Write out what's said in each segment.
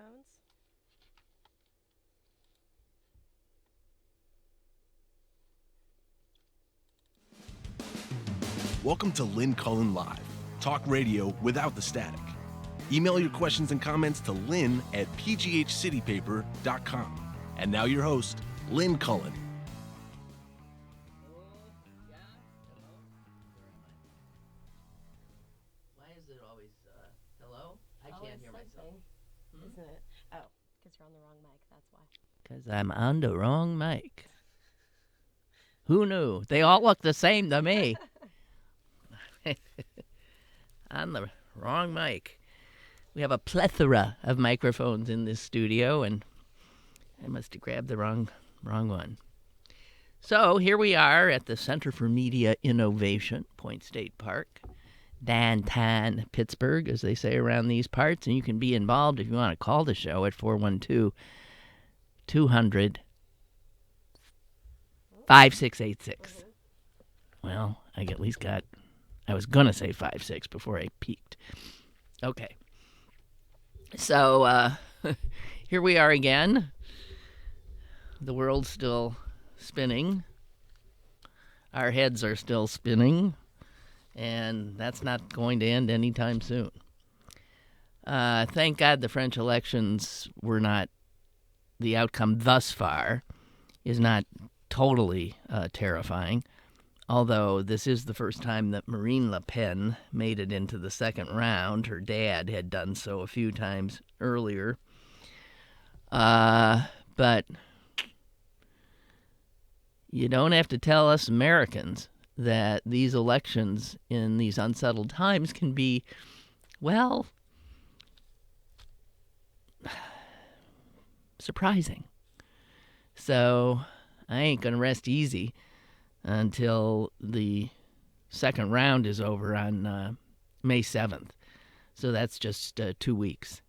microphones. Welcome to Lynn Cullen Live, talk radio without the static. Email your questions and comments to lynn at pghcitypaper.com. And now your host, Lynn Cullen. Why is it always, hello? I Always can't hear myself. something, isn't it? Oh, because you're on the wrong mic, that's why. Because I'm on the wrong mic. Who knew? They all look the same to me. On the wrong mic. We have a plethora of microphones in this studio, and I must have grabbed the wrong one. So here we are at the Center for Media Innovation, Point State Park, downtown Pittsburgh, as they say around these parts, and you can be involved if you want to call the show at 412-200-5686. Well, I at least got, I was going to say 5-6 before I peeked. Okay. So here we are again. The world's still spinning. Our heads are still spinning. And that's not going to end anytime soon. Thank God the French elections were not, the outcome thus far is not totally terrifying. Although this is the first time that Marine Le Pen made it into the second round. Her dad had done so a few times earlier. But you don't have to tell us Americans that these elections in these unsettled times can be, well, surprising. So I ain't going to rest easy until the second round is over on May 7th. So that's just 2 weeks.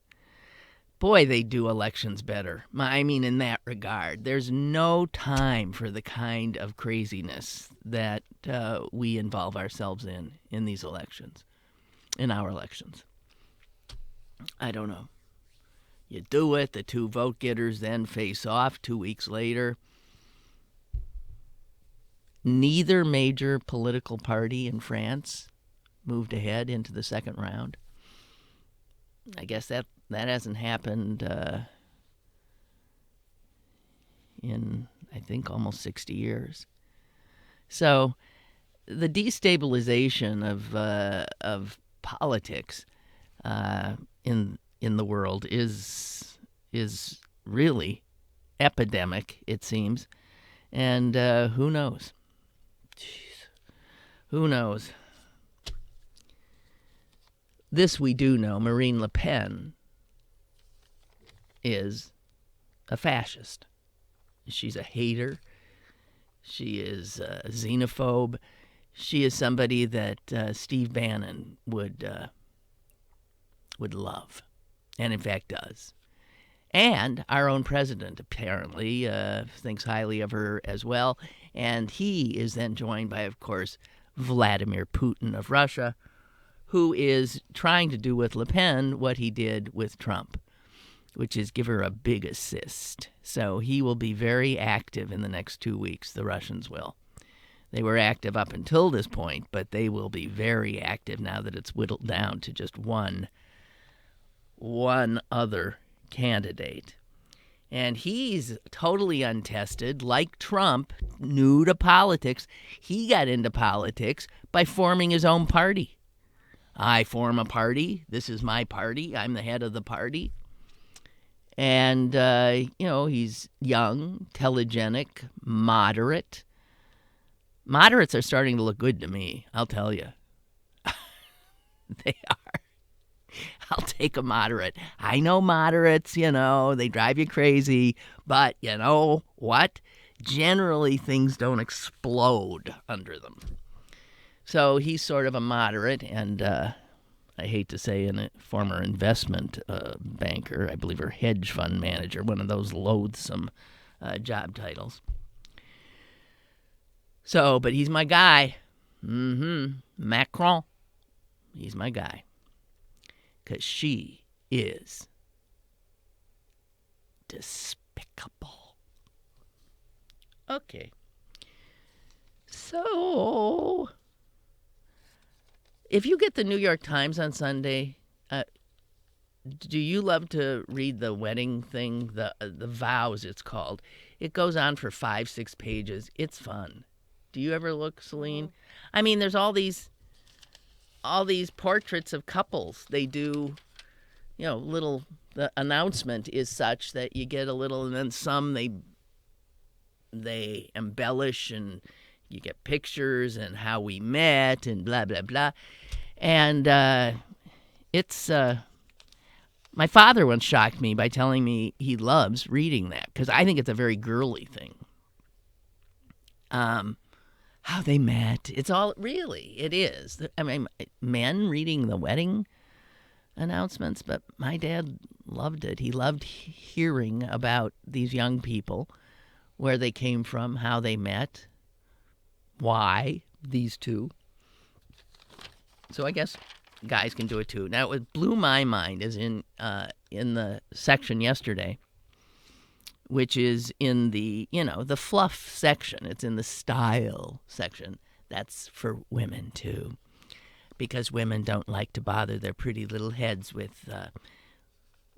Boy, they do elections better. I mean, in that regard. There's no time for the kind of craziness that we involve ourselves in these elections, in our elections. I don't know. You do it, the two vote getters then face off 2 weeks later. Neither major political party in France moved ahead into the second round. I guess that hasn't happened in, I think, almost 60 years. So the destabilization of politics in the world is really epidemic, it seems. And who knows? Jeez. Who knows? This we do know. Marine Le Pen is a fascist. She's a hater. She is a xenophobe. She is somebody that Steve Bannon would love, and in fact does. And our own president apparently thinks highly of her as well. And he is then joined by, of course, Vladimir Putin of Russia, who is trying to do with Le Pen what he did with Trump, which is give her a big assist. So he will be very active in the next 2 weeks, the Russians will. They were active up until this point, but they will be very active now that it's whittled down to just one other candidate. And he's totally untested, like Trump, new to politics. He got into politics by forming his own party. I form a party. This is my party. I'm the head of the party. And, he's young, telegenic, moderate. Moderates are starting to look good to me, I'll tell you. They are. I'll take a moderate. I know moderates, they drive you crazy. But you know what? Generally, things don't explode under them. So he's sort of a moderate, and I hate to say a former investment banker, I believe, or hedge fund manager, one of those loathsome job titles. So, but he's my guy. Macron. He's my guy. Because she is despicable. Okay. So, if you get the New York Times on Sunday, do you love to read the wedding thing, the Vows it's called? It goes on for 5-6 pages. It's fun. Do you ever look, Celine? I mean, there's all these portraits of couples. They do, little. The announcement is such that you get a little, and then some they embellish, and you get pictures and how we met and blah blah blah, and it's. My father once shocked me by telling me he loves reading that because I think it's a very girly thing. How they met. It's all, really, it is. I mean, men reading the wedding announcements, but my dad loved it. He loved hearing about these young people, where they came from, how they met, why these two. So I guess guys can do it too. Now, what blew my mind is in the section yesterday, which is in the, the fluff section. It's in the style section. That's for women, too, because women don't like to bother their pretty little heads with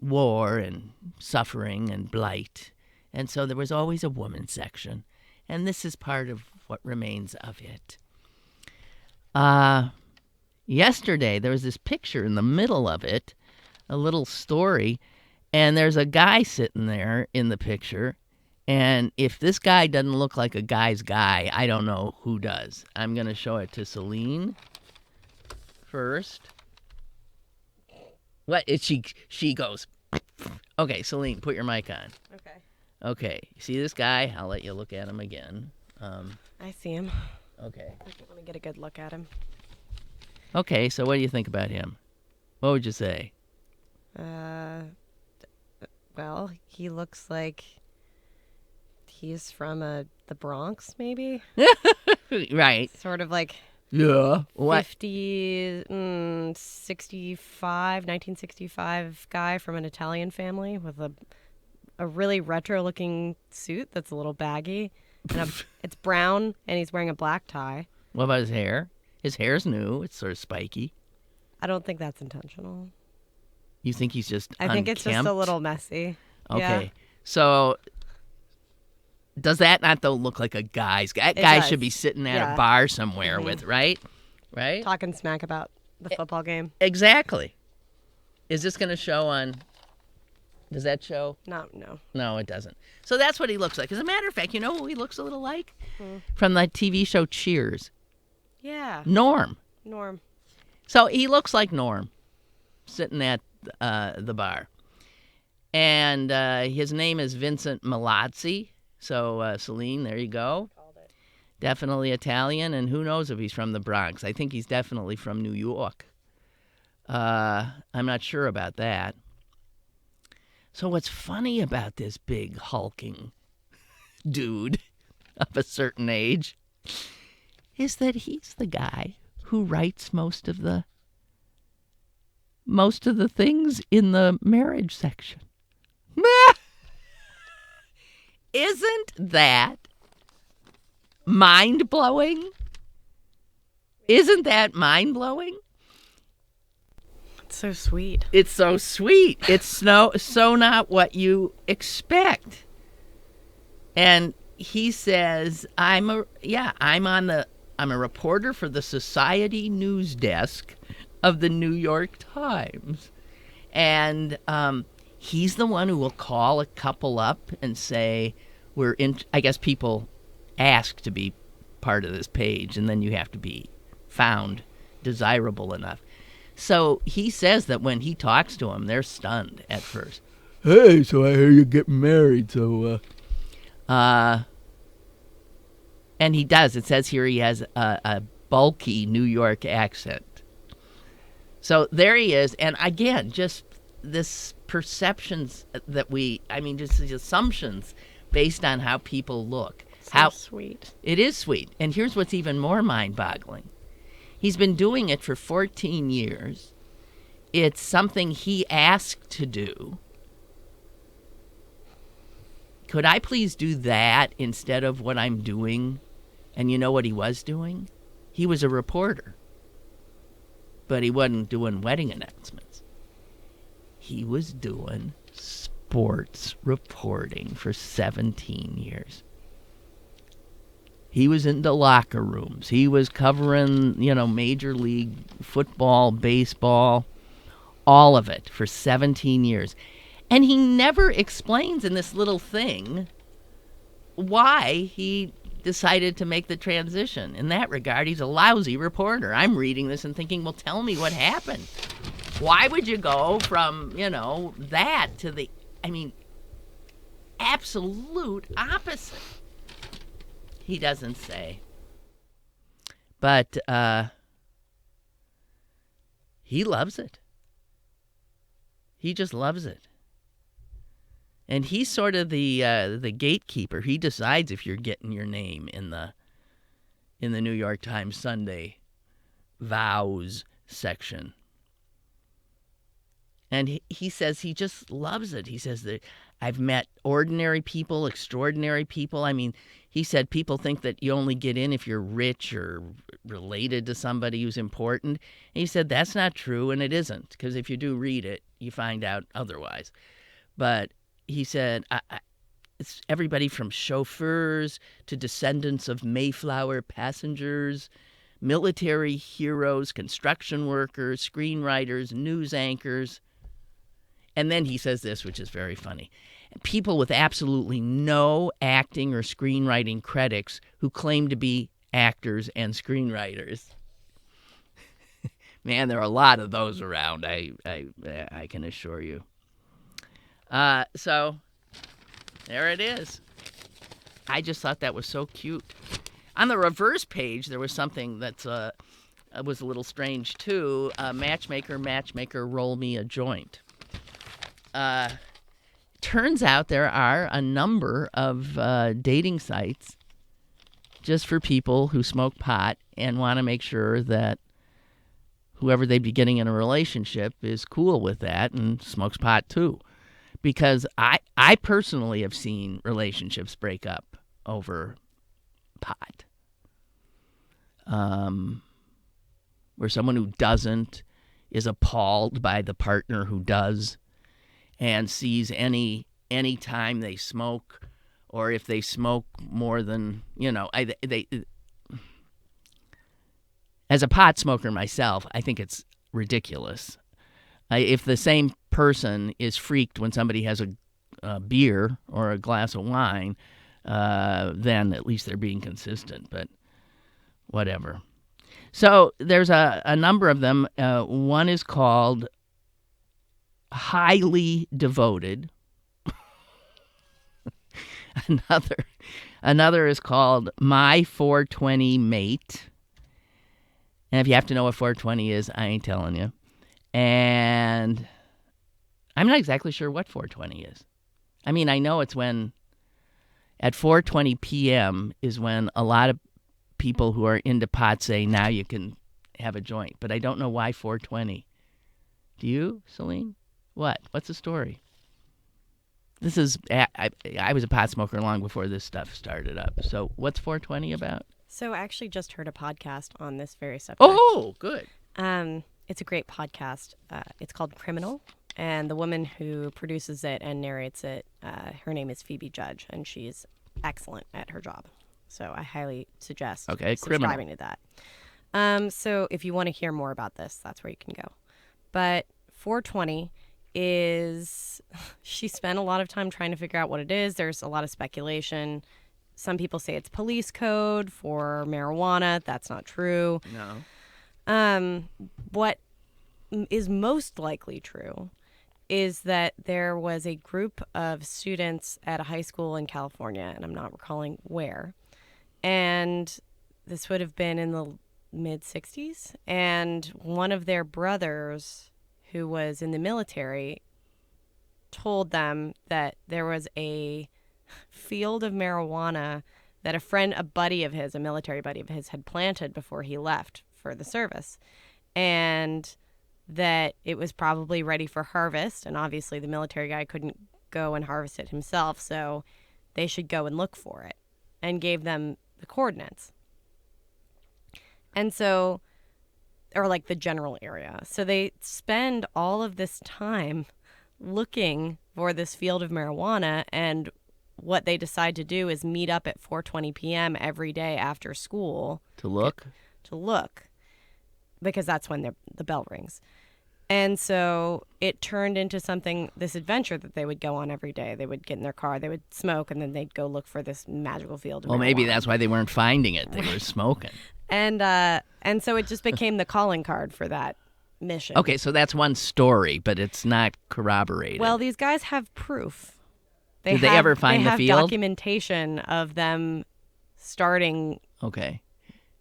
war and suffering and blight. And so there was always a woman section, and this is part of what remains of it. Yesterday, there was this picture in the middle of it, a little story, and there's a guy sitting there in the picture, and if this guy doesn't look like a guy's guy, I don't know who does. I'm going to show it to Celine first. What? She goes, okay, Celine, put your mic on. Okay. Okay, see this guy? I'll let you look at him again. I see him. Okay. Let me get a good look at him. Okay, so what do you think about him? What would you say? Well, he looks like he's from the Bronx, maybe? Right. Sort of like Yeah. What? 1965 guy from an Italian family with a really retro-looking suit that's a little baggy. And it's brown, and he's wearing a black tie. What about his hair? His hair's new. It's sort of spiky. I don't think that's intentional. You think he's just I think it's just a unkempt? little messy. Okay. Yeah. So does that not, though, look like a guy's? That It guy does. should be sitting at Yeah. a bar somewhere Mhm. with, right? Right? Talking smack about the football game. Exactly. Is this going to show on... Does that show? No. No, it doesn't. So that's what he looks like. As a matter of fact, you know who he looks a little like? From the TV show Cheers. Yeah. Norm. Norm. So he looks like Norm, sitting at the bar. And his name is Vincent Milazzi. So, Celine, there you go. Called it. Definitely Italian, and who knows if he's from the Bronx. I think he's definitely from New York. I'm not sure about that. So what's funny about this big hulking dude of a certain age is that he's the guy who writes most of the things in the marriage section. Isn't that mind-blowing? Isn't that mind-blowing? It's so sweet. It's so sweet. It's so not what you expect. And he says, I'm a reporter for the Society News Desk of the New York Times. And he's the one who will call a couple up and say, I guess people ask to be part of this page, and then you have to be found desirable enough. So he says that when he talks to them, they're stunned at first. Hey, so I hear you're getting married, so... And he does. It says here he has a bulky New York accent. So there he is. And again, just this perceptions that just these assumptions based on how people look. So sweet. It is sweet. And here's what's even more mind-boggling. He's been doing it for 14 years. It's something he asked to do. could I please do that instead of what I'm doing? And you know what he was doing? He was a reporter. But he wasn't doing wedding announcements. He was doing sports reporting for 17 years. He was in the locker rooms. He was covering, Major League football, baseball, all of it for 17 years. And he never explains in this little thing why he decided to make the transition. In that regard, he's a lousy reporter. I'm reading this and thinking, well, tell me what happened. Why would you go from, that to the, absolute opposite? He doesn't say. But he loves it. He just loves it. And he's sort of the gatekeeper. He decides if you're getting your name in the New York Times Sunday Vows section. And he says he just loves it. He says that I've met ordinary people, extraordinary people. He said people think that you only get in if you're rich or related to somebody who's important. And he said that's not true, and it isn't, because if you do read it, you find out otherwise. But he said, it's everybody from chauffeurs to descendants of Mayflower passengers, military heroes, construction workers, screenwriters, news anchors. And then he says this, which is very funny. People with absolutely no acting or screenwriting credits who claim to be actors and screenwriters. Man, there are a lot of those around, I can assure you. So there it is. I just thought that was so cute. On the reverse page, there was something that was a little strange, too. Matchmaker, roll me a joint. Turns out there are a number of dating sites just for people who smoke pot and want to make sure that whoever they'd be getting in a relationship is cool with that and smokes pot, too. Because I personally have seen relationships break up over pot. Where someone who doesn't is appalled by the partner who does and sees any time they smoke, or if they smoke more than, as a pot smoker myself, I think it's ridiculous. If the same person is freaked when somebody has a beer or a glass of wine, then at least they're being consistent, but whatever. So there's a number of them. One is called Highly Devoted. Another is called My 420 Mate. And if you have to know what 420 is, I ain't telling you. And I'm not exactly sure what 420 is. I know it's when at 4:20 p.m. is when a lot of people who are into pot say, now you can have a joint. But I don't know why 4:20. Do you, Celine? What? What's the story? This is, I was a pot smoker long before this stuff started up. So what's 420 about? So I actually just heard a podcast on this very subject. Oh, good. It's a great podcast. It's called Criminal, and the woman who produces it and narrates it, her name is Phoebe Judge, and she's excellent at her job. So I highly suggest subscribing to that. So if you want to hear more about this, that's where you can go. But 420 is, she spent a lot of time trying to figure out what it is. There's a lot of speculation. Some people say it's police code for marijuana. That's not true. No. What is most likely true is that there was a group of students at a high school in California, and I'm not recalling where, and this would have been in the mid-'60s, and one of their brothers, who was in the military, told them that there was a field of marijuana that a buddy of his, a military buddy of his, had planted before he left for the service, and that it was probably ready for harvest. And obviously the military guy couldn't go and harvest it himself, so they should go and look for it, and gave them the coordinates. And so, or like the general area. So they spend all of this time looking for this field of marijuana, and what they decide to do is meet up at 4:20 p.m. every day after school To look? to look, because that's when the bell rings. And so it turned into this adventure that they would go on every day. They would get in their car, they would smoke, and then they'd go look for this magical field of Well, maybe marijuana. that's why they weren't finding it. They were smoking. And so it just became the calling card for that mission. Okay, so that's one story, but it's not corroborated. Well, these guys have proof. Did they ever find they the have field? documentation of them starting Okay.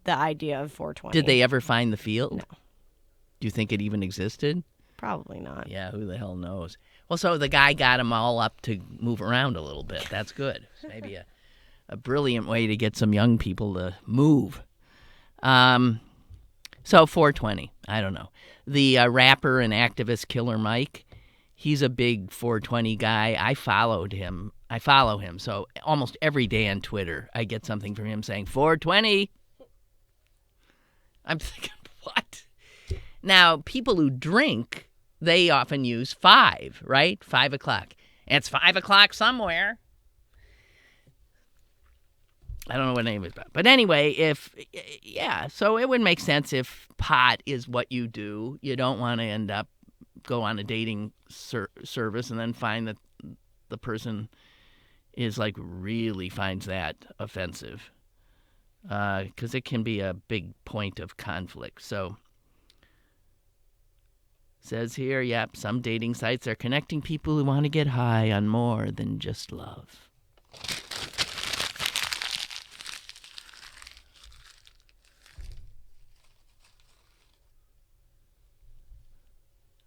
the idea of 420. Did they ever find the field? No. Do you think it even existed? Probably not. Yeah, who the hell knows? Well, so the guy got them all up to move around a little bit. That's good. It's maybe a brilliant way to get some young people to move. So 420, I don't know. The rapper and activist Killer Mike, he's a big 420 guy. I follow him. So almost every day on Twitter, I get something from him saying 420. I'm thinking, what? Now, people who drink, they often use 5, right? 5 o'clock. It's 5 o'clock somewhere. I don't know what name it's about. But anyway, so it would make sense if pot is what you do. You don't want to go on a dating service and then find that the person is like really finds that offensive. Because it can be a big point of conflict. So, says here, yep, some dating sites are connecting people who want to get high on more than just love.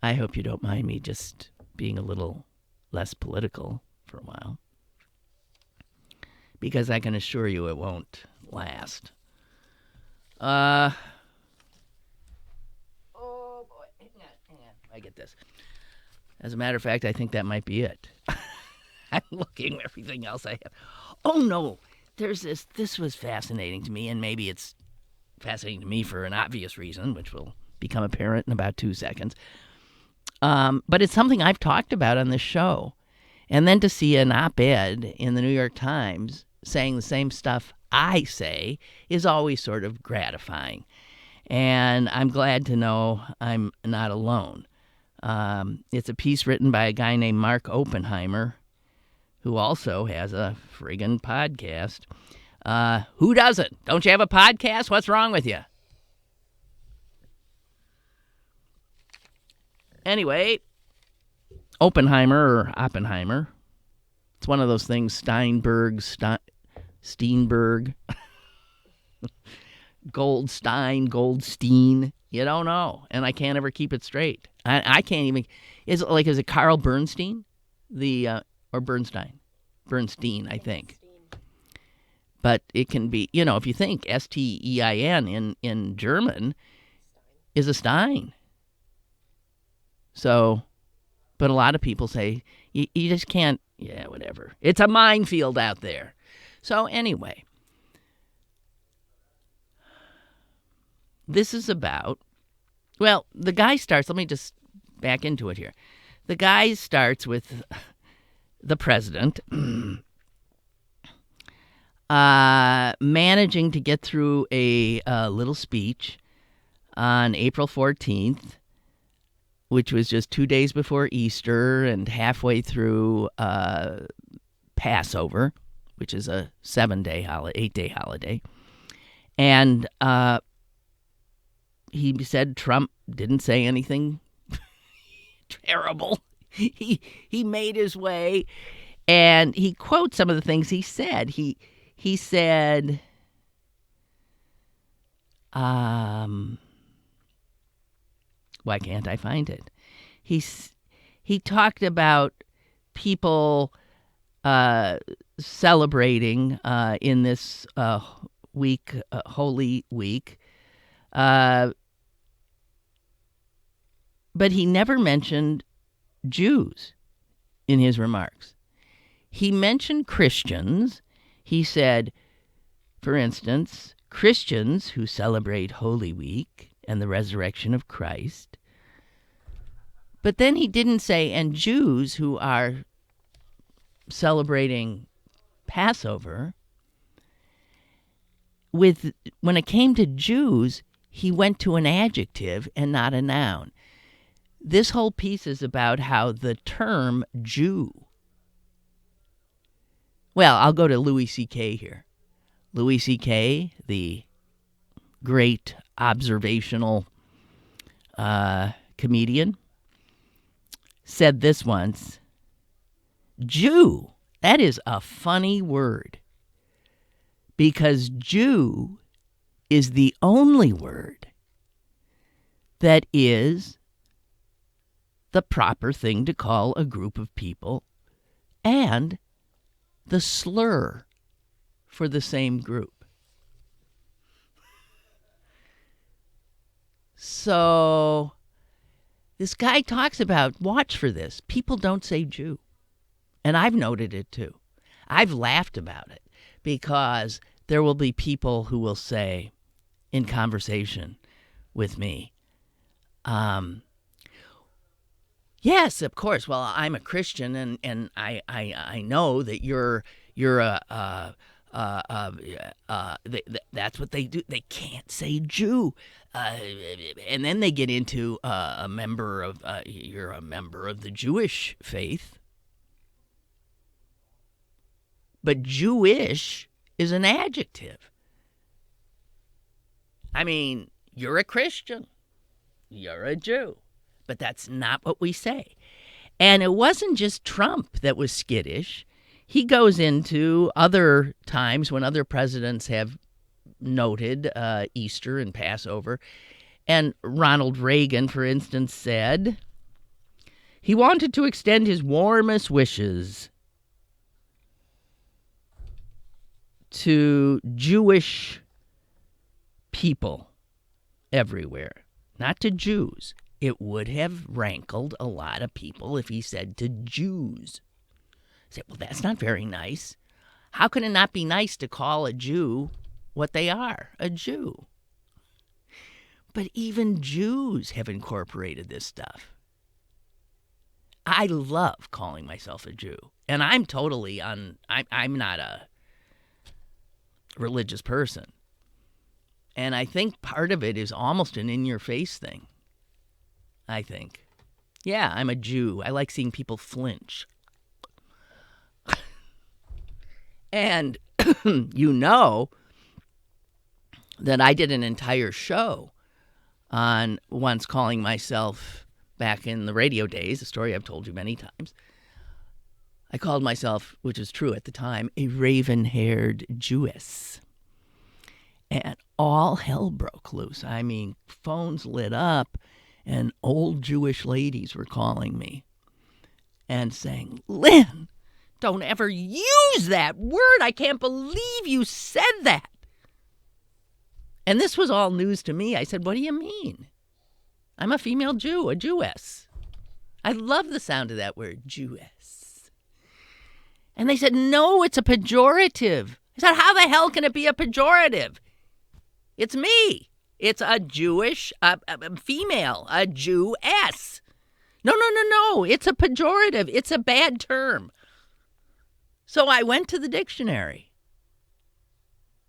I hope you don't mind me just being a little less political for a while, because I can assure you it won't last. Oh boy, hang on. I get this. As a matter of fact, I think that might be it. I'm looking at everything else I have. Oh no, there's this. This was fascinating to me, and maybe it's fascinating to me for an obvious reason, which will become apparent in about 2 seconds. But it's something I've talked about on this show. And then to see an op-ed in the New York Times saying the same stuff I say is always sort of gratifying. And I'm glad to know I'm not alone. It's a piece written by a guy named Mark Oppenheimer, who also has a friggin' podcast. Who doesn't? Don't you have a podcast? What's wrong with you? Anyway, Oppenheimer, it's one of those things, Steinberg, Goldstein, you don't know, and I can't ever keep it straight. I can't even, is it Carl Bernstein? Or Bernstein? Bernstein, I think. But it can be, if you think Stein in German is a Stein. So, but a lot of people say, you just can't, whatever. It's a minefield out there. So anyway, this is about, the guy starts, let me just back into it here. The guy starts with the president managing to get through a little speech on April 14th, which was just 2 days before Easter and halfway through Passover, which is a 8-day holiday. And he said Trump didn't say anything terrible. He made his way, and he quotes some of the things he said. He said, why can't I find it? He talked about people celebrating in this week, Holy Week, but he never mentioned Jews in his remarks. he mentioned Christians. He said, for instance, Christians who celebrate Holy Week and the resurrection of Christ. But then he didn't say, and Jews who are celebrating Passover. When it came to Jews, he went to an adjective and not a noun. This whole piece is about how the term Jew. Well, I'll go to Louis C.K. here. Louis C.K., the great observational comedian, said this once: Jew, that is a funny word, because Jew is the only word that is the proper thing to call a group of people and the slur for the same group. So this guy talks about, watch for this, people don't say Jew. And I've noted it too. I've laughed about it because there will be people who will say in conversation with me, yes, of course. Well, I'm a Christian, and I know that you're that's what they do. They can't say Jew, and then they get into a member of you're a member of the Jewish faith, but Jewish is an adjective. I mean, you're a Christian, you're a Jew. But that's not what we say. And it wasn't just Trump that was skittish. He goes into other times when other presidents have noted Easter and Passover. And Ronald Reagan, for instance, said he wanted to extend his warmest wishes to Jewish people everywhere, not to Jews. It would have rankled a lot of people if he said to Jews. I said, well, that's not very nice. How can it not be nice to call a Jew what they are, a Jew? But even Jews have incorporated this stuff. I love calling myself a Jew. And I'm totally I'm not a religious person. And I think part of it is almost an in-your-face thing. I think. Yeah, I'm a Jew. I like seeing people flinch. And you know that I did an entire show on once calling myself, back in the radio days, a story I've told you many times, I called myself, which is true at the time, a raven-haired Jewess. And all hell broke loose. I mean, phones lit up. And old Jewish ladies were calling me and saying, Lynn, don't ever use that word. I can't believe you said that. And this was all news to me. I said, what do you mean? I'm a female Jew, a Jewess. I love the sound of that word, Jewess. And they said, no, it's a pejorative. I said, how the hell can it be a pejorative? It's me. It's a Jewish a female, a Jewess. No. It's a pejorative. It's a bad term. So I went to the dictionary.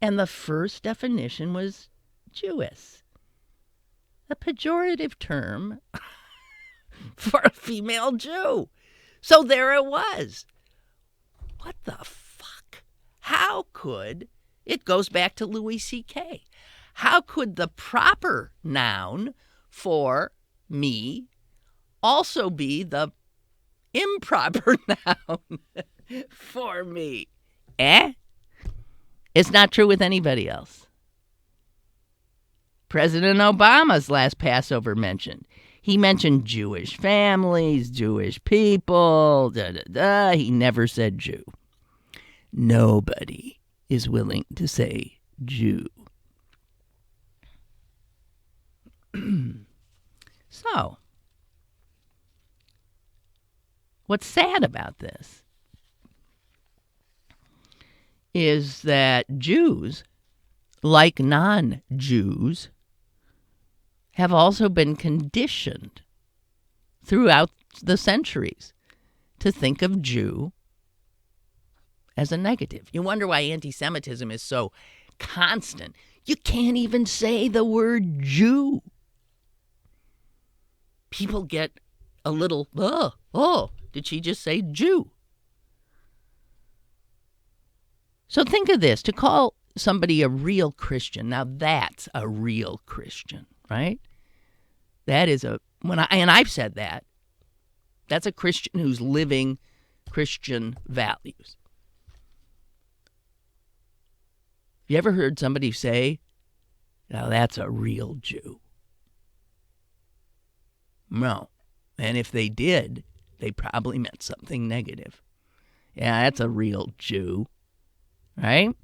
And the first definition was Jewess. A pejorative term for a female Jew. So there it was. What the fuck? How could, it goes back to Louis C.K., how could the proper noun for me also be the improper noun for me? It's not true with anybody else. President Obama's last Passover mentioned. He mentioned Jewish families, Jewish people, He never said Jew. Nobody is willing to say Jew. So, what's sad about this is that Jews, like non-Jews, have also been conditioned throughout the centuries to think of Jew as a negative. You wonder why anti-Semitism is so constant. You can't even say the word Jew. People get a little, did she just say Jew? So think of this. To call somebody a real Christian, now that's a real Christian, right? That is and I've said that. That's a Christian who's living Christian values. You ever heard somebody say, now that's a real Jew? No. And if they did, they probably meant something negative. Yeah, that's a real Jew. Right?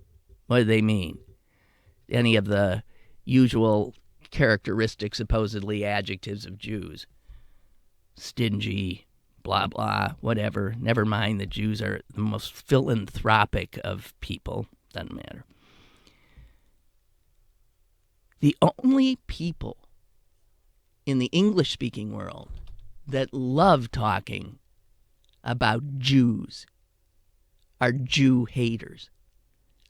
What do they mean? Any of the usual characteristics, supposedly adjectives of Jews. Stingy, blah, blah, whatever. Never mind that Jews are the most philanthropic of people. Doesn't matter. The only people in the English-speaking world that love talking about Jews are Jew haters,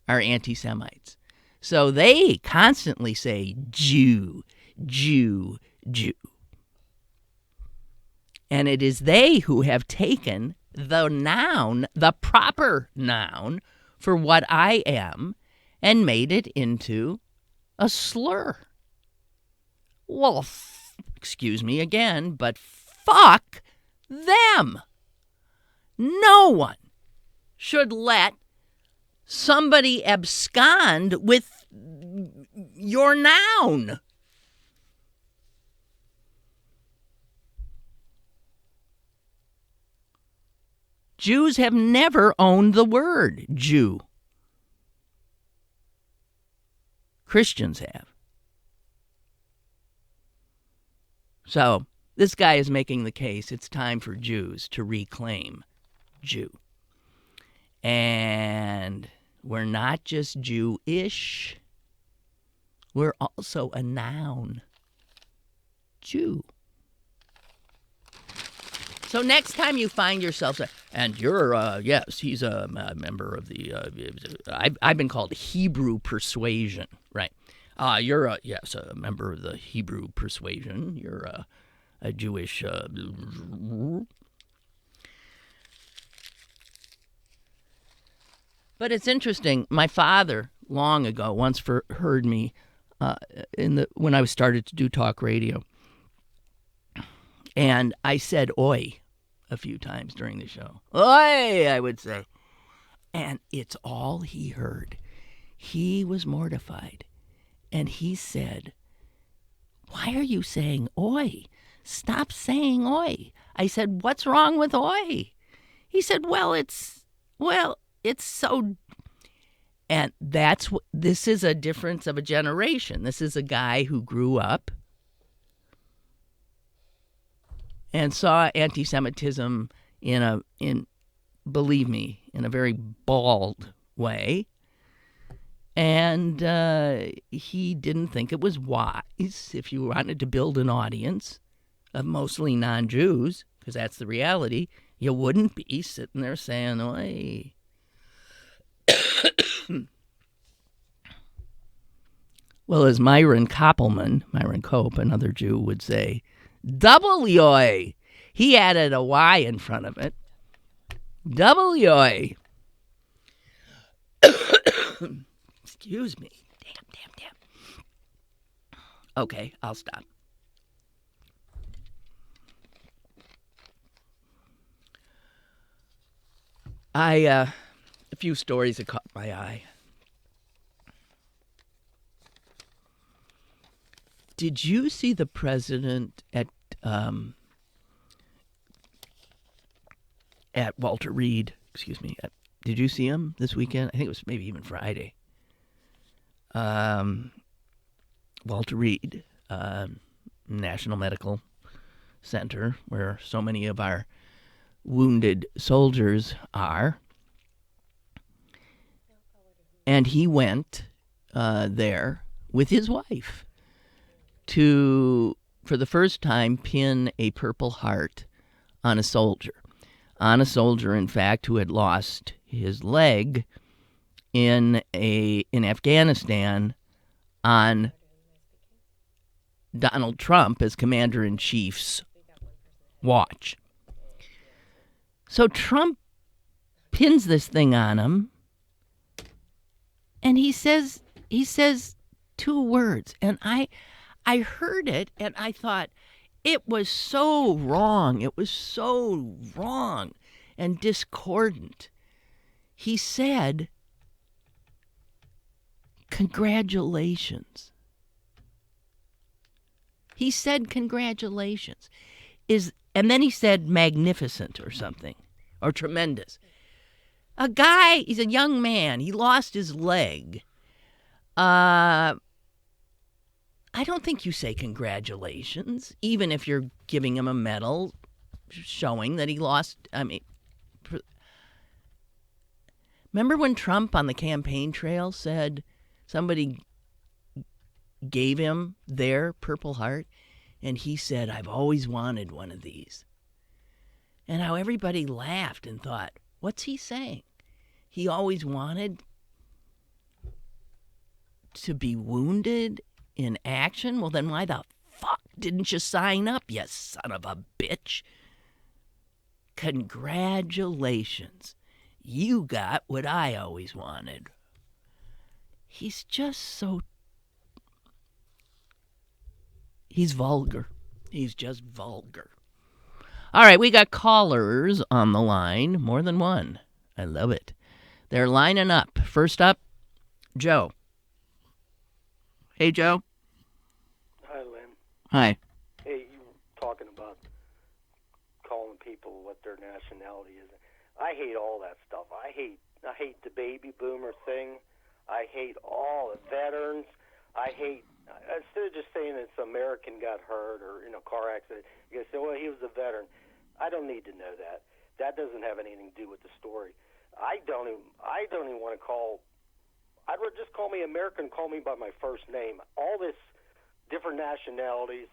are anti-Semites. So they constantly say Jew, Jew, Jew. And it is they who have taken the noun, the proper noun for what I am, and made it into a slur. Well, excuse me again, but fuck them. No one should let somebody abscond with your noun. Jews have never owned the word Jew. Christians have. So this guy is making the case it's time for Jews to reclaim Jew. And we're not just Jewish, we're also a noun. Jew. So next time you find yourself, and you're, yes, he's a member of the, I've been called Hebrew persuasion, right? You're, a member of the Hebrew persuasion. You're a Jewish, But it's interesting. My father, long ago, once heard me when I started to do talk radio, and I said "oi" a few times during the show. "Oi," I would say, and it's all he heard. He was mortified, and he said, "Why are you saying oi? Stop saying oi." I said, "What's wrong with oi?" He said, "Well, it's so," and this is a difference of a generation. This is a guy who grew up and saw anti-Semitism believe me, in a very bald way. And he didn't think it was wise, if you wanted to build an audience of mostly non-Jews, because that's the reality, you wouldn't be sitting there saying, "Oi." Well, as Myron Cope, another Jew, would say, double yoy. He added a Y in front of it. Double yoy. Excuse me. Damn. Okay, I'll stop. A few stories that caught my eye. Did you see the president at Walter Reed? Excuse me. Did you see him this weekend? I think it was maybe even Friday. Walter Reed, National Medical Center, where so many of our wounded soldiers are. And he went there with his wife to, for the first time, pin a Purple Heart on a soldier. On a soldier, in fact, who had lost his leg in Afghanistan on Donald Trump as commander-in-chief's watch. So Trump pins this thing on him, and he says two words, and I heard it, and I thought, it was so wrong. It was so wrong and discordant. He said, congratulations. He said congratulations. And then he said magnificent or something, or tremendous. A guy, he's a young man. He lost his leg. I don't think you say congratulations, even if you're giving him a medal showing that he lost. I mean, remember when Trump on the campaign trail said somebody gave him their Purple Heart, and he said, I've always wanted one of these. And how everybody laughed and thought, what's he saying? He always wanted to be wounded in action? Well, then why the fuck didn't you sign up, you son of a bitch? Congratulations. You got what I always wanted. He's just so... He's vulgar. He's just vulgar. All right, we got callers on the line. More than one. I love it. They're lining up. First up, Joe. Hey, Joe. Hi, Lynn. Hi. Hey, you were talking about calling people what their nationality is. I hate all that stuff. I hate the baby boomer thing. I hate all the veterans. Instead of just saying it's American got hurt or in a car accident, you gotta say, well, he was a veteran. I don't need to know that. That doesn't have anything to do with the story. I don't even want to call. I'd rather just call me American. Call me by my first name. All this different nationalities,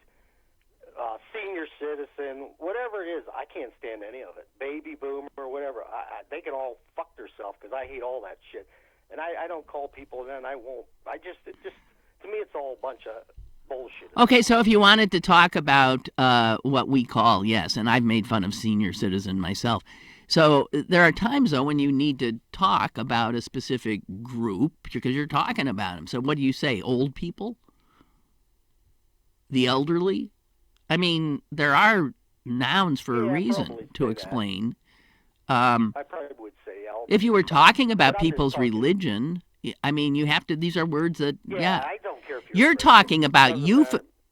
senior citizen, whatever it is, I can't stand any of it. Baby boomer or whatever. They can all fuck themselves because I hate all that shit. And I don't call people then. I won't. To me, it's all a bunch of bullshit. Okay, so if you wanted to talk about what we call, yes, and I've made fun of senior citizen myself. So there are times, though, when you need to talk about a specific group because you're talking about them. So what do you say, old people? The elderly? I mean, there are nouns for a reason to explain. I probably would say elderly. If you were talking about people's religion, I mean, you have to. These are words that. Yeah. I don't care if you're talking about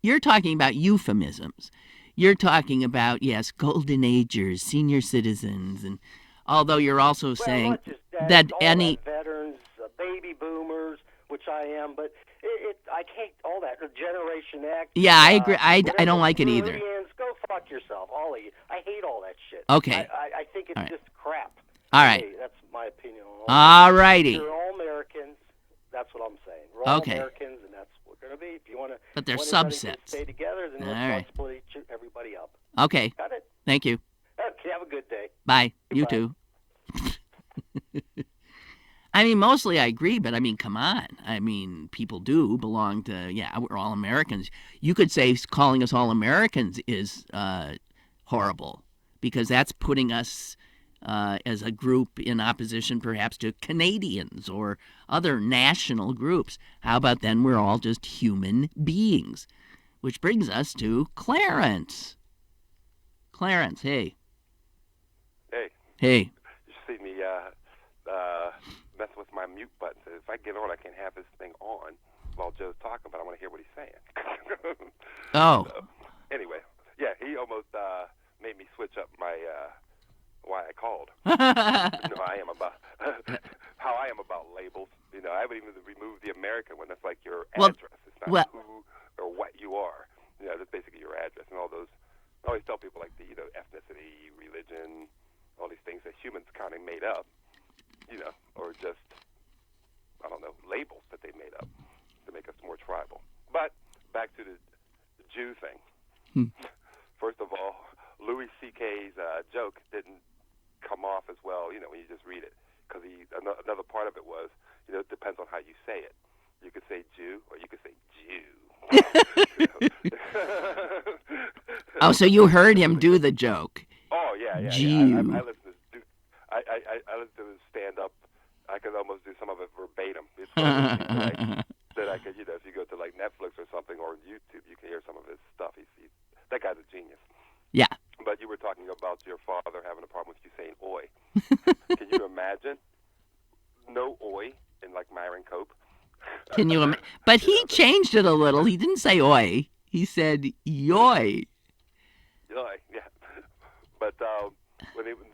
You're talking about euphemisms. You're talking about, yes, golden agers, senior citizens, and although you're also saying that any veterans, baby boomers, which I am, but I hate all that. Generation X. Yeah, I agree. I don't like it either. Go fuck yourself, all of you. I hate all that shit. Okay. I think it's just crap. All right. Hey, that's my opinion on all righty. You're all Americans. That's what I'm saying. We're all okay. Americans, and that's what we're going to be. If you want to, but they're subsets. Stay together, then let's split everybody up. Okay. Got it. Thank you. Okay. Have a good day. Bye. Goodbye. You too. I mean, mostly I agree, but I mean, come on. I mean, people do belong to, we're all Americans. You could say calling us all Americans is horrible because that's putting us as a group in opposition perhaps to Canadians or other national groups. How about then we're all just human beings? Which brings us to Clarence. Clarence, hey. Hey. Hey. You see me messing with my mute button. So if I get on, I can't have this thing on while Joe's talking, but I want to hear what he's saying. Oh. So, anyway, he almost made me switch up my why I called. I am about how I am about labels. I would even remove the American one. That's like your address. It's not who or what you are. That's basically your address and all those. I always tell people like the ethnicity, religion, all these things that humans kind of made up, or just I don't know, labels that they made up to make us more tribal. But back to the Jew thing. First of all, Louis C.K.'s joke didn't come off as well, when you just read it, because another part of it was, it depends on how you say it. You could say Jew or you could say Jew. Oh, so you heard him do the joke. Oh yeah. Jew. I listened to I listened to his stand up. I could almost do some of it verbatim. It's one of those things that I could, if you go to like Netflix or something or YouTube, you can hear some of his stuff. He's that guy's a genius. Yeah. But you were talking about your father having a problem with you saying "oi." Can you imagine? No "oi" in like Myron Cope. Can you imagine? But he changed it a little. He didn't say "oi." He said "yoy." Yoy, yeah. But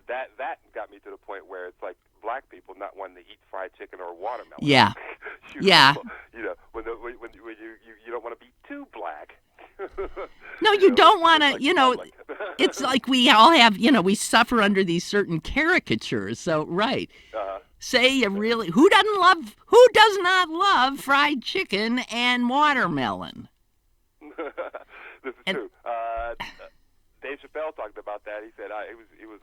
that got me to the point where it's like black people not wanting to eat fried chicken or watermelon. Yeah. Yeah. When you don't want to be too black. No, you don't want to, like it's like we all have, we suffer under these certain caricatures. So, right. Say you really, who does not love fried chicken and watermelon? This is true. Dave Chappelle talked about that. He said he was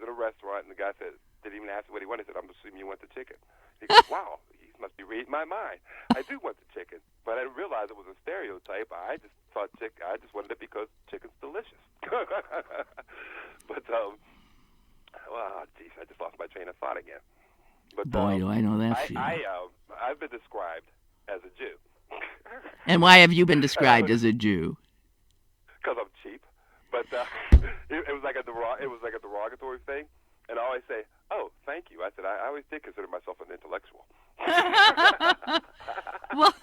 in a restaurant and the guy didn't even ask what he wanted. He said, "I'm assuming you want the chicken." He goes, "Wow, he must be reading my mind. I do want the chicken, but I didn't realize it was a stereotype. I just thought I just wanted it because chicken's delicious." But geez, I just lost my train of thought again. But boy, do I know that feeling. I've been described as a Jew. And why have you been described as a Jew? Because I'm cheap. But it was like a derogatory thing, and I always say, "Oh, thank you." I said I always did consider myself an intellectual. Well,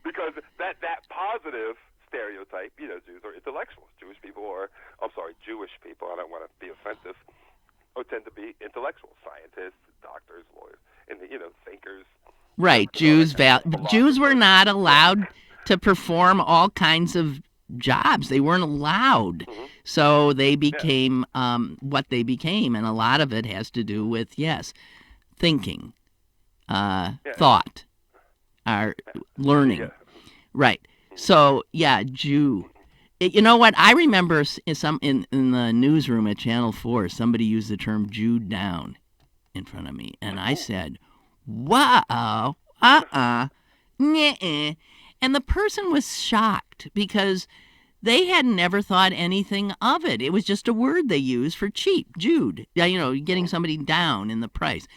because that positive stereotype, Jews are intellectuals. Jewish people I don't want to be offensive, tend to be intellectuals, scientists, doctors, lawyers, and thinkers. right, Jews were not allowed to perform all kinds of jobs. They weren't allowed. Mm-hmm. So they became what they became, and a lot of it has to do with, thinking, thought, our learning. Yeah. Right. So, Jew. You know what? I remember in the newsroom at Channel 4, somebody used the term Jew down in front of me, and I said, "Wow, nuh-uh." And the person was shocked because they had never thought anything of it. It was just a word they used for cheap, Jewed. Getting somebody down in the price.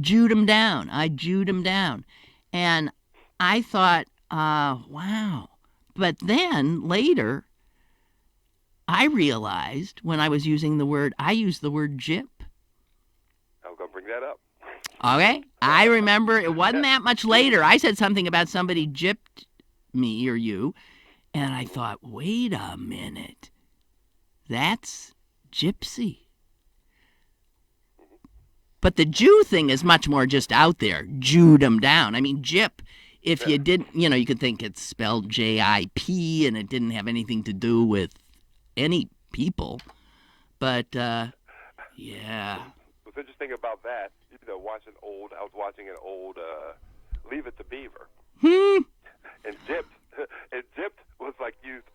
Jewed them down. I Jewed them down. And I thought, wow. But then later, I realized when I was using I used the word gyp. I'm going to bring that up. Okay? I remember it wasn't that much later. I said something about somebody gypped me or you, and I thought, wait a minute. That's gypsy. But the Jew thing is much more just out there. Jewed them down. I mean, gyp, if you didn't, you could think it's spelled J-I-P and it didn't have anything to do with any people. But, What's interesting about that, I was watching an old Leave It to Beaver. And gypped was like used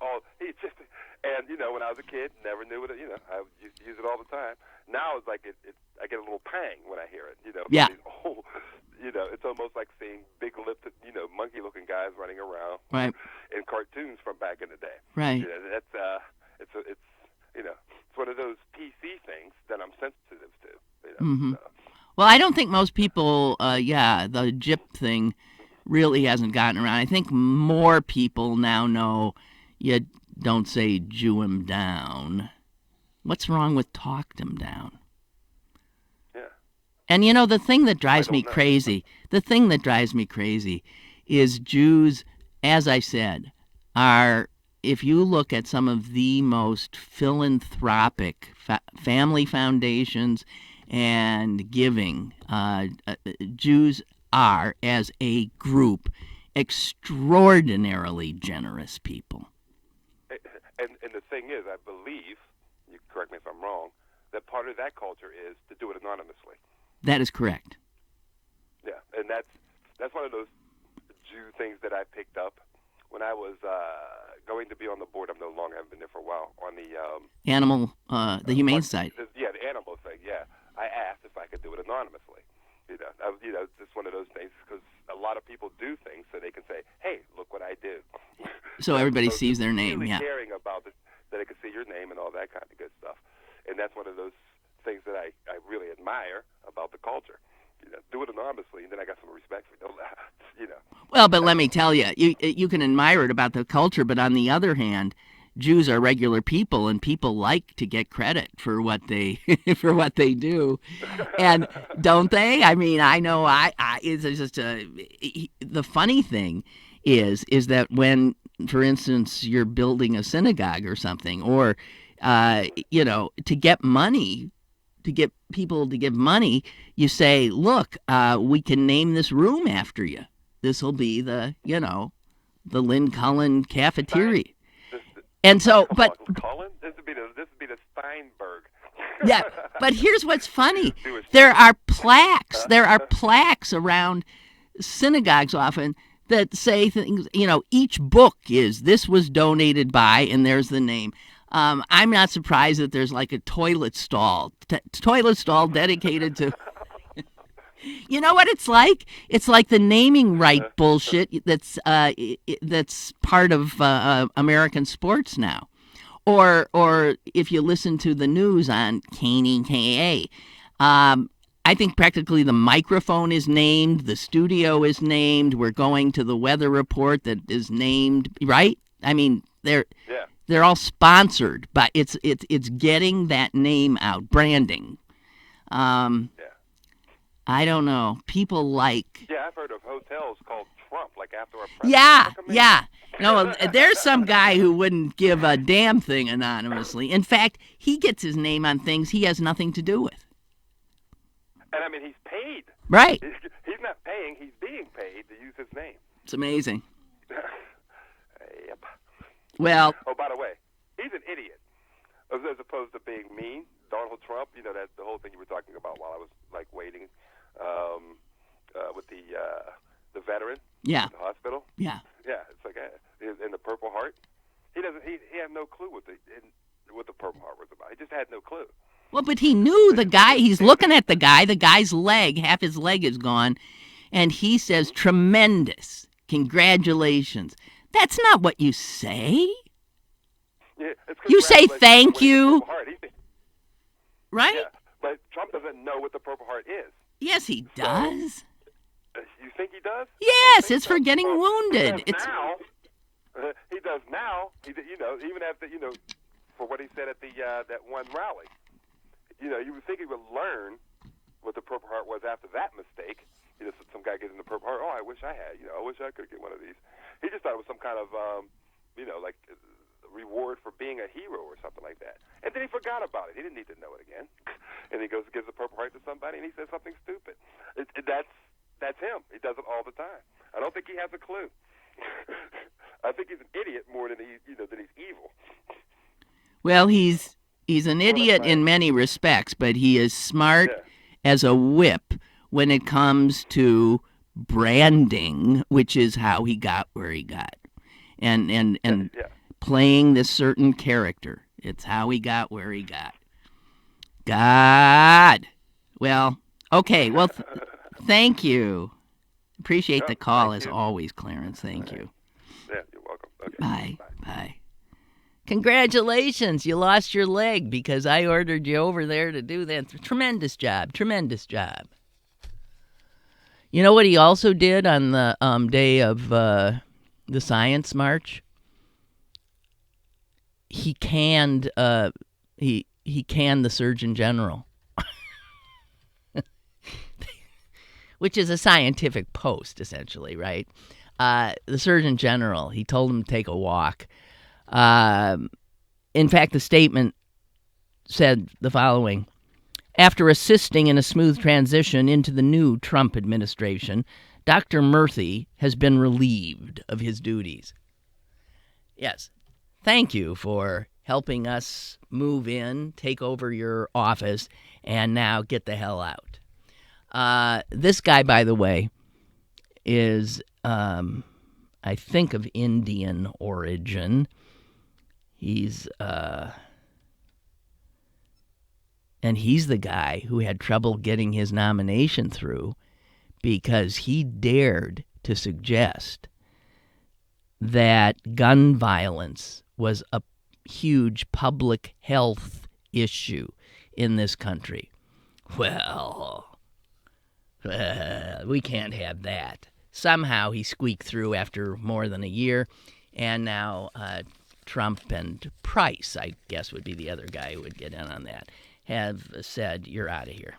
when I was a kid, never knew what it, I used to use it all the time. Now it's like I get a little pang when I hear it, Yeah. It's almost like seeing big-lipped, monkey-looking guys running around, right. in cartoons from back in the day. Right. That's it's one of those PC things that I'm sensitive to. Mm-hmm. Well, I don't think most people, the gyp thing really hasn't gotten around. I think more people now know you don't say Jew 'em down. What's wrong with talked 'em down? Yeah. And the thing that drives me crazy, is Jews, as I said, are, if you look at some of the most philanthropic family foundations and giving, Jews are, as a group, extraordinarily generous people. And the thing is, I believe, you correct me if I'm wrong, that part of that culture is to do it anonymously. That is correct. Yeah. that's one of those Jew things that I picked up when I was going to be on the board. I'm no longer. I've been there for a while on the the humane side. Yeah, the animal thing. Yeah, I asked if I could do it anonymously. It's one of those things because a lot of people do things so they can say, "Hey, look what I did." So everybody So sees their name. really Yeah. caring about it, that they can see your name and all that kind of good stuff, and that's one of those things that I really admire about the culture. Do it anonymously, and then I got some respect for it. Well, but let me tell you, you can admire it about the culture, but on the other hand, Jews are regular people, and people like to get credit for what they for what they do, and don't they? I mean, I know. It's just the funny thing is that when, for instance, you're building a synagogue or something, or to get money. To get people to give money, you say, look, we can name this room after you. This will be the Lynn Cullen cafeteria. And so, but Cullen, this would be the Steinberg. Yeah, but here's what's funny. There are plaques. There are plaques around synagogues often that say things, each book this was donated by, and there's the name. I'm not surprised that there's like a toilet stall dedicated to. You know what it's like? It's like the naming right bullshit that's part of American sports now, or if you listen to the news on KNKA, I think practically the microphone is named, the studio is named. We're going to the weather report that is named, right? I mean, they're all sponsored, but it's getting that name out, branding. I don't know. People like. Yeah, I've heard of hotels called Trump, like after a president. Yeah. No, there's some guy who wouldn't give a damn thing anonymously. In fact, he gets his name on things he has nothing to do with. And I mean, he's paid. Right. He's not paying; he's being paid to use his name. It's amazing. Yep. Well. Oh, by the way, he's an idiot. As opposed to being mean, Donald Trump. That the whole thing you were talking about while I was waiting, with the veteran. Yeah. At the hospital. Yeah. Yeah. It's like in the Purple Heart. He doesn't. He had no clue what the Purple Heart was about. He just had no clue. Well, but he knew the guy. He's looking at the guy. The guy's leg, half his leg is gone, and he says, "Tremendous, congratulations." That's not what you say. Yeah, you say thank you. Right? Yeah, but Trump doesn't know what the Purple Heart is. Yes, he does. You think he does? Yes, it's for getting wounded. He does now. He does now. Even after for what he said at the that one rally. You would think he would learn what the Purple Heart was after that mistake. Some guy getting the Purple Heart. Oh, I wish I had. I wish I could get one of these. He just thought it was some kind of like reward for being a hero or something like that. And then he forgot about it. He didn't need to know it again. And he gives the Purple Heart to somebody, and he says something stupid. That's him. He does it all the time. I don't think he has a clue. I think he's an idiot more than he's evil. Well, he's an idiot in many respects, but he is smart as a whip when it comes to branding, which is how he got where he got, and playing this certain character. It's how he got where he got. God. Well, okay. Well, thank you. Appreciate the call as always, Clarence. Thank you. Yeah, you're welcome. Okay. Bye. Bye. Congratulations. You lost your leg because I ordered you over there to do that. Tremendous job. Tremendous job. You know what he also did on the day of the Science March? He canned he canned the Surgeon General, which is a scientific post essentially, right? The Surgeon General, he told him to take a walk. In fact, the statement said the following: after assisting in a smooth transition into the new Trump administration, Dr. Murthy has been relieved of his duties. Yes. Thank you for helping us move in, take over your office, and now get the hell out. This guy, by the way, is, I think, of Indian origin. He's and he's the guy who had trouble getting his nomination through because he dared to suggest that gun violence was a huge public health issue in this country. Well, we can't have that. Somehow he squeaked through after more than a year, and now Trump and Price, I guess would be the other guy who would get in on that, have said, you're out of here.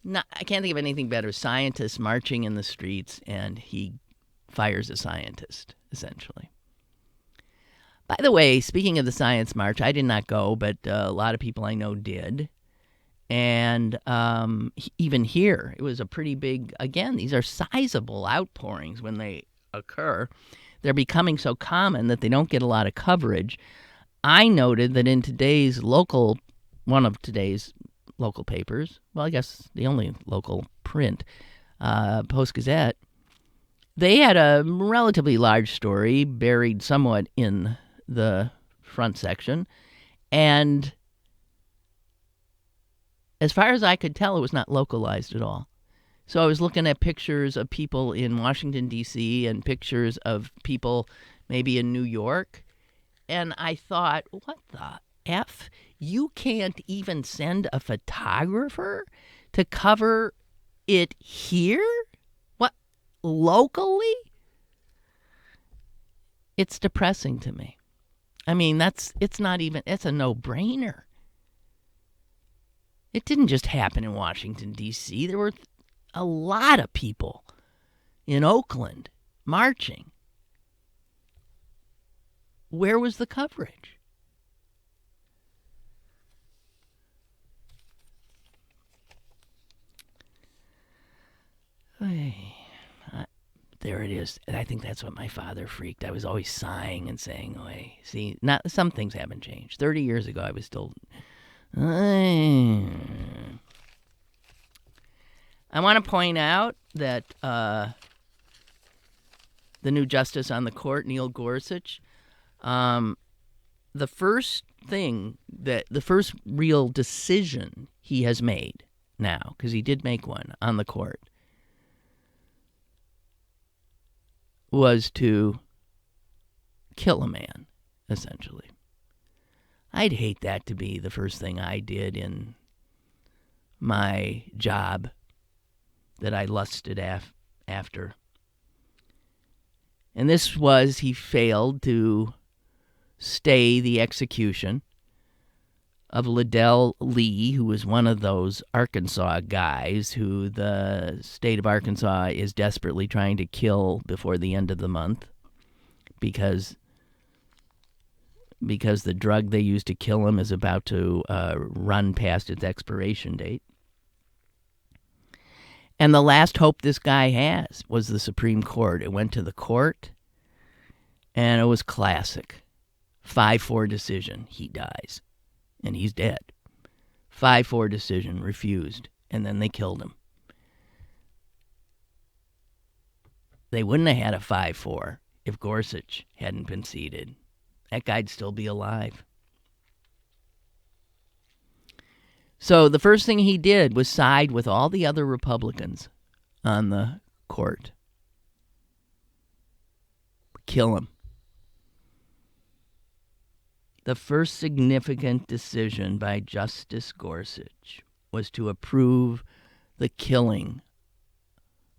I can't think of anything better. Scientists marching in the streets, and he fires a scientist, essentially. By the way, speaking of the Science March, I did not go, but a lot of people I know did. And even here, it was a pretty big, again, these are sizable outpourings when they occur. They're becoming so common that they don't get a lot of coverage. I noted that in one of today's local papers, well, I guess the only local print, Post-Gazette, they had a relatively large story buried somewhat in the front section, and as far as I could tell, it was not localized at all. So I was looking at pictures of people in Washington, D.C., and pictures of people maybe in New York, and I thought, what the F? You can't even send a photographer to cover it here? What, locally? It's depressing to me. I mean, it's a no-brainer. It didn't just happen in Washington, D.C. There were a lot of people in Oakland marching. Where was the coverage? There it is. And I think that's what my father freaked. I was always sighing and saying, see, some things haven't changed. 30 years ago, I was still... I want to point out that the new justice on the court, Neil Gorsuch, the first real decision he has made now, because he did make one on the court, was to kill a man, essentially. I'd hate that to be the first thing I did in my job that I lusted after. And this was, he failed to stay the execution of Liddell Lee, who was one of those Arkansas guys who the state of Arkansas is desperately trying to kill before the end of the month because the drug they used to kill him is about to run past its expiration date. And the last hope this guy has was the Supreme Court. It went to the court, and it was classic. 5-4 decision, he dies. And he's dead. 5-4 decision, refused. And then they killed him. They wouldn't have had a 5-4 if Gorsuch hadn't been seated. That guy'd still be alive. So the first thing he did was side with all the other Republicans on the court. Kill him. The first significant decision by Justice Gorsuch was to approve the killing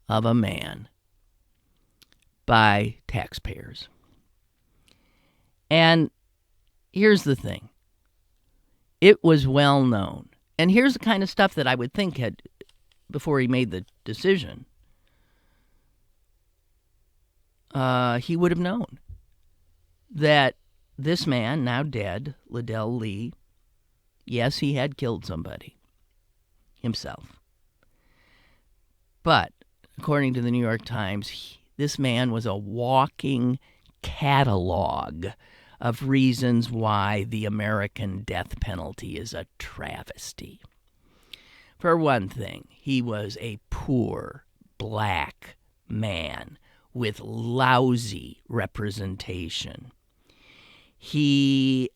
of a man by taxpayers. And here's the thing. It was well known. And here's the kind of stuff that I would think had, before he made the decision, he would have known that this man, now dead, Liddell Lee, yes, he had killed somebody himself. But according to the New York Times, this man was a walking catalog of reasons why the American death penalty is a travesty. For one thing, he was a poor, black man with lousy representation. He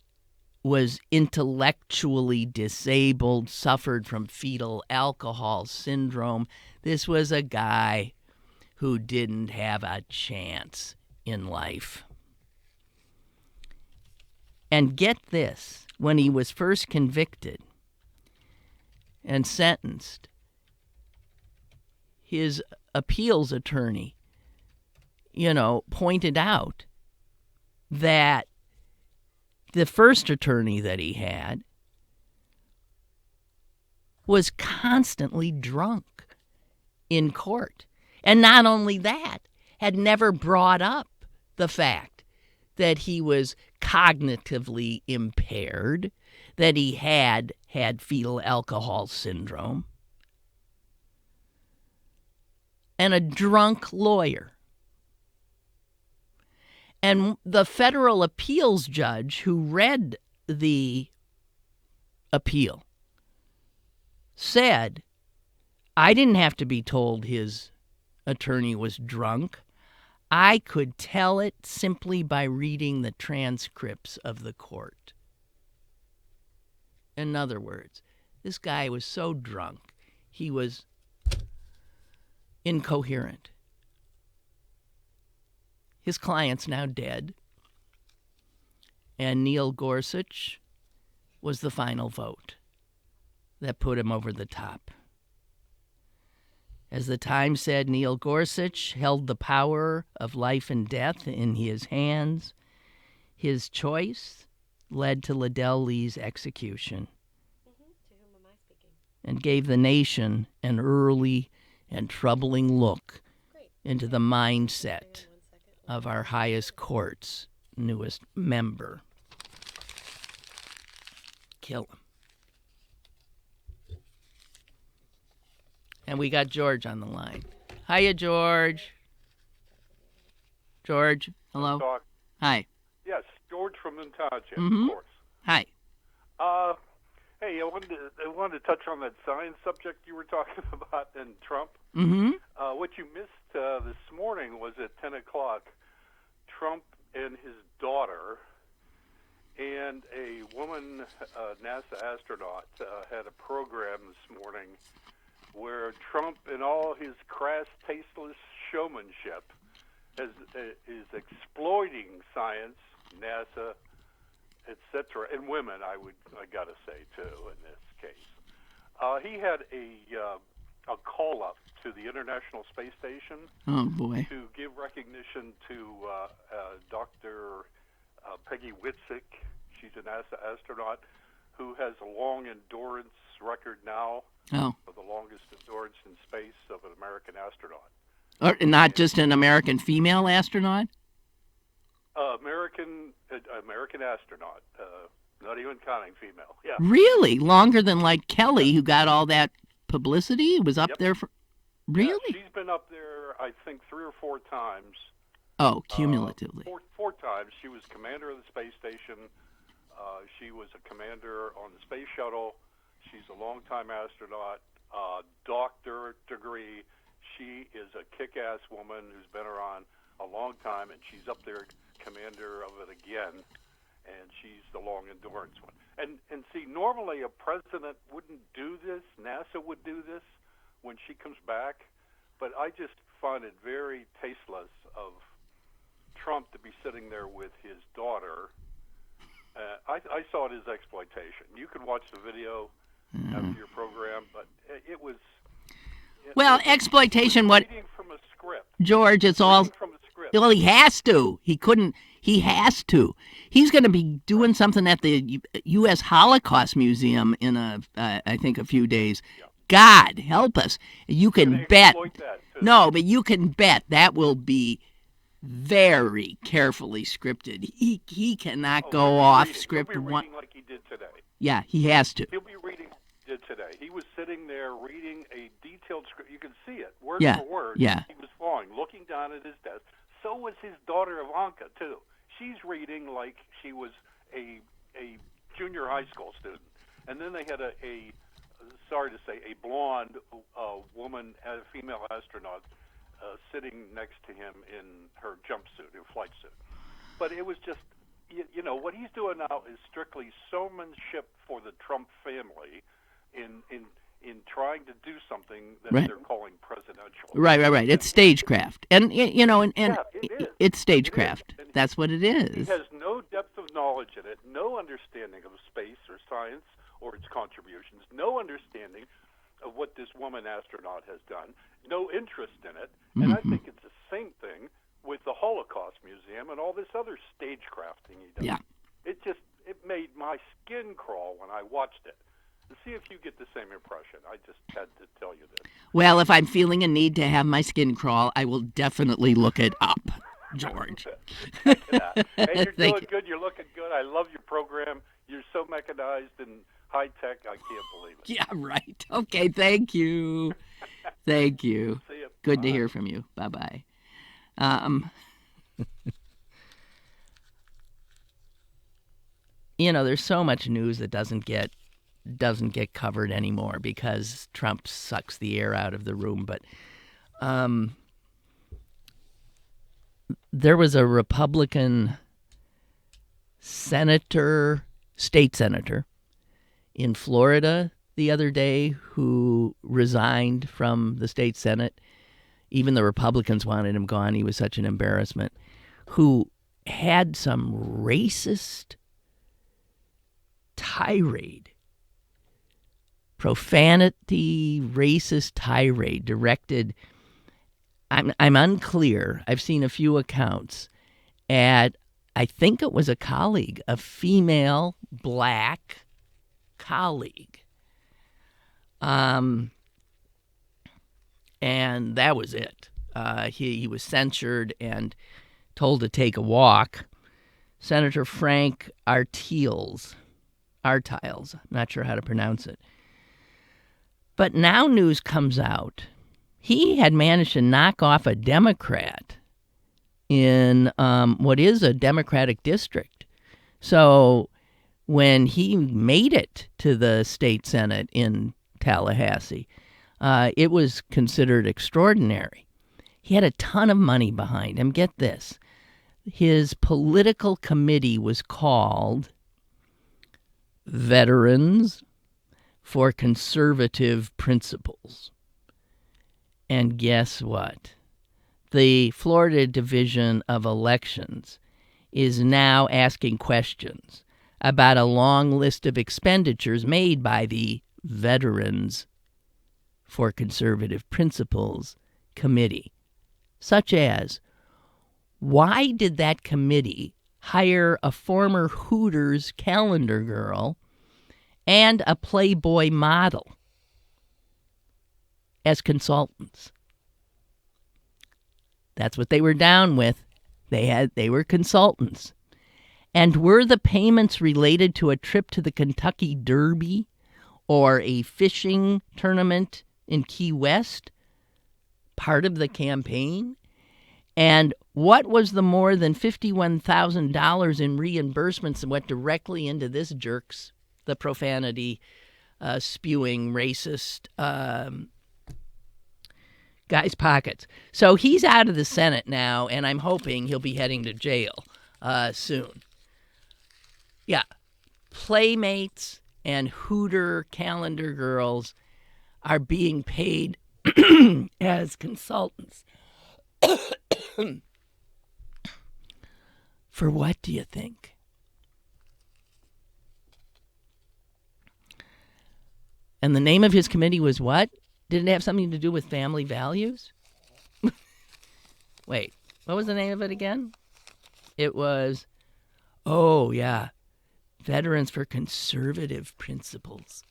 was intellectually disabled, suffered from fetal alcohol syndrome. This was a guy who didn't have a chance in life. And get this, when he was first convicted and sentenced, his appeals attorney, pointed out that the first attorney that he had was constantly drunk in court. And not only that, had never brought up the fact that he was cognitively impaired, that he had fetal alcohol syndrome, and a drunk lawyer. And the federal appeals judge who read the appeal said, I didn't have to be told his attorney was drunk. I could tell it simply by reading the transcripts of the court. In other words, this guy was so drunk, he was incoherent. His client's now dead, and Neil Gorsuch was the final vote that put him over the top. As the Times said, Neil Gorsuch held the power of life and death in his hands. His choice led to Liddell Lee's execution. To whom am I speaking? And gave the nation an early and troubling look into the mindset of our highest court's newest member. Kill him. And we got George on the line. Hiya, George. George, hello. Talk. Hi. Yes, George from Lynn Township, Mhm. of course. Hi. Hey, I wanted to touch on that science subject you were talking about and Trump. Mm-hmm. What you missed this morning was at 10 o'clock, Trump and his daughter and a woman, NASA astronaut, had a program this morning where Trump, in all his crass, tasteless showmanship, is exploiting science, NASA, etc., and women. I gotta say too in this case. He had a call up to the International Space Station. Oh boy. To give recognition to Dr. Peggy Whitsick. She's a NASA astronaut who has a long endurance record now. Oh. Of the longest endurance in space of an American astronaut. Or not just an American female astronaut? American astronaut, not even counting female. Yeah. Really? Longer than like Kelly, who got all that publicity? Was up there for... Really? Yeah, she's been up there, I think, 3 or 4 times. Oh, cumulatively. Four times. She was commander of the space station. She was a commander on the space shuttle. She's a longtime astronaut, doctorate degree. She is a kick-ass woman who's been around a long time, and she's up there commander of it again, and she's the long endurance one. And see, normally a president wouldn't do this. NASA would do this when she comes back, but I just find it very tasteless of Trump to be sitting there with his daughter. I saw it as exploitation. You can watch the video after your program, but it was... Well, exploitation, what... Reading from a script. George, it's all... From a script. Well, he has to. He couldn't... He has to. He's going to be doing something at the U.S. Holocaust Museum in, I think, a few days. Yeah. God help us. You can bet... No, but you can bet that will be very carefully scripted. He cannot go off script. He'll be reading like he did today. Yeah, he has to. He'll be reading like he did today. He was sitting there reading a detailed script. You can see it, word for word. Yeah. He was following, looking down at his desk. So was his daughter Ivanka, too. She's reading like she was a junior high school student. And then they had a sorry to say, a blonde woman, a female astronaut, sitting next to him in her jumpsuit, her flight suit. But it was just, you know, what he's doing now is strictly showmanship for the Trump family in trying to do something that Right. they're calling presidential. Right. It's stagecraft, and you know, and Yeah, it is. it's stagecraft. And That's what it he is. has no depth of knowledge in it, no understanding of space or science or its contributions, no understanding of what this woman astronaut has done, no interest in it. And I think it's the same thing with the Holocaust Museum and all this other stagecrafting he does. Yeah. It made my skin crawl when I watched it. And see if you get the same impression. I just had to tell you this. Well, if I'm feeling a need to have my skin crawl, I will definitely look it up, George. Hey, you're Thank doing you. good. You're looking good. I love your program. You're so mechanized and high tech. I can't believe it. Yeah, right. Okay, thank you. Thank you. See ya. Good to Bye. hear from you. Bye-bye. You know, there's so much news that doesn't get covered anymore because Trump sucks the air out of the room. But there was a Republican state senator in Florida the other day who resigned from the state Senate. Even the Republicans wanted him gone. He was such an embarrassment. Who had some racist tirade, profanity, racist tirade directed. I'm unclear. I've seen a few accounts at, I think it was a colleague, a female black colleague. And that was it. He was censured and told to take a walk. Senator Frank Artiles, I'm not sure how to pronounce it. But now news comes out. He had managed to knock off a Democrat in what is a Democratic district. So when he made it to the state Senate in Tallahassee, it was considered extraordinary. He had a ton of money behind him. Get this. His political committee was called Veterans for Conservative Principles. And guess what? The Florida Division of Elections is now asking questions about a long list of expenditures made by the Veterans for Conservative Principles Committee, such as, why did that committee hire a former Hooters calendar girl and a Playboy model as consultants? That's what they were down with. They were consultants. And were the payments related to a trip to the Kentucky Derby or a fishing tournament in Key West part of the campaign? And what was the more than $51,000 in reimbursements that went directly into this jerk's, the profanity spewing racist guy's pockets? So he's out of the Senate now, and I'm hoping he'll be heading to jail soon. Yeah, Playmates and Hooter calendar girls are being paid as consultants. For what, do you think? And the name of his committee was what? Did it have something to do with family values? Wait, what was the name of it again? It was, oh yeah, Veterans for Conservative Principles.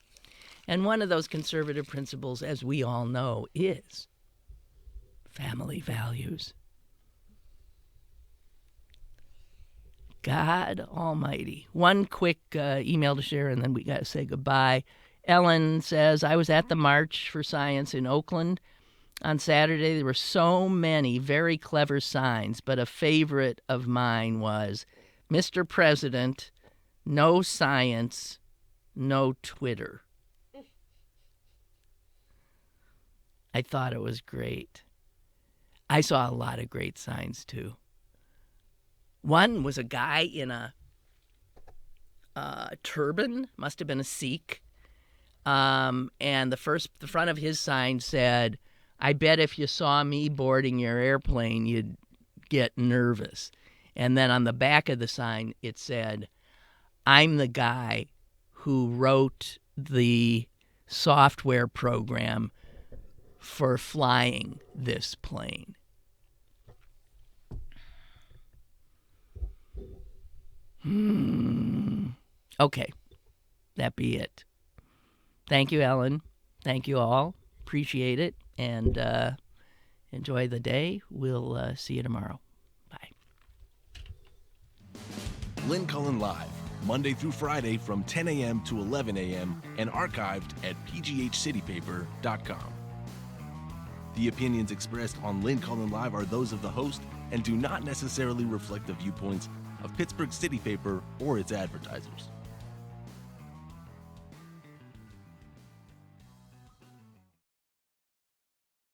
And one of those conservative principles, as we all know, is family values. God almighty. One quick email to share, and then we got to say goodbye. Ellen says, I was at the March for Science in Oakland on Saturday. There were so many very clever signs, but a favorite of mine was, Mr. President, no science, no Twitter. I thought it was great. I saw a lot of great signs, too. One was a guy in a turban, must have been a Sikh, and the front of his sign said, "I bet if you saw me boarding your airplane, you'd get nervous." And then on the back of the sign, it said, "I'm the guy who wrote the software program for flying this plane." Okay, that be it. Thank you, Ellen. Thank you all. Appreciate it. And enjoy the day. We'll see you tomorrow. Bye. Lynn Cullen Live, Monday through Friday from 10 a.m. to 11 a.m. and archived at pghcitypaper.com. The opinions expressed on Lynn Cullen Live are those of the host and do not necessarily reflect the viewpoints of Pittsburgh City Paper or its advertisers.